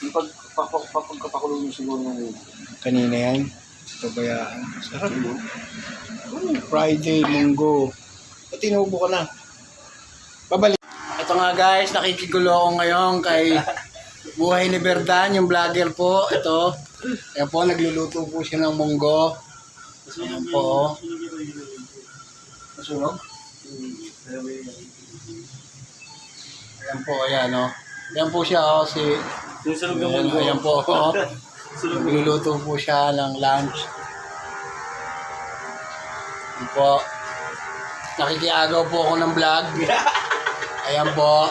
Yung pagkapakulo nyo siguro ng Kanina yan. Pabayaan. Sarap. Friday, Munggo. At tinubo ka na. Babalik. Ito nga guys, nakikigulo ako ngayon kay Buhay ni Berdan, yung vlogger po. Ito. Ayan po, nagluluto po siya ng munggo. Ayan po. Masunog? Ayan po, ayan o. Ayan po siya o, si... Ayan po o. Nagluluto po siya ng lunch. Ayan po. Nakikiagaw po ako ng vlog. Ayan po.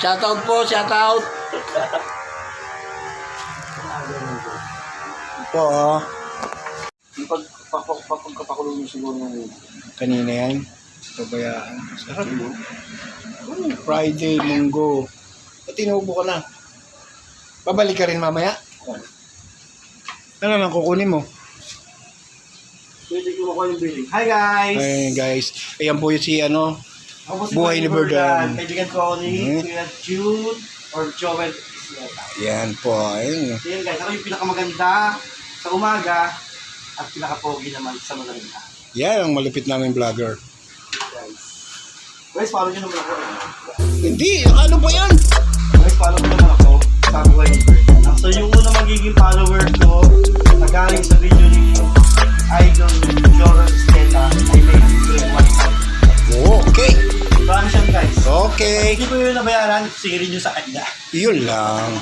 Shoutout po, shoutout. Ito oh. yung pagkapakulo nyo siguro ng Kanina yan. Pabayaan. Sarap. Friday, Munggo. At tinubo ka na. Babalik ka rin mamaya. Ano lang kukunin mo? pwede ko makuha yung billing. Hi guys! Ay guys. Ayan po yung si ano. Ako si Buhay ni Berdan. Kaibigan ko ni Kuya Jude or Joel. Yan po. Ayun. So yun guys, ako yung pinakamaganda sa umaga at pinakapogi naman sa madaling araw. Yan ang malupit namin vlogger. Guys, follow nyo naman ako. Hindi! Ano ba yan? Guys, follow nyo naman ako sa Buhay ni Berdan. So yung unang magiging follower ko na galing sa video ni Idol Joel Stella ay may 1,000. Okay. Promise yan guys. Okay. Hindi ko yun nabayaran, sige rin nyo sa kanya. Yun lang.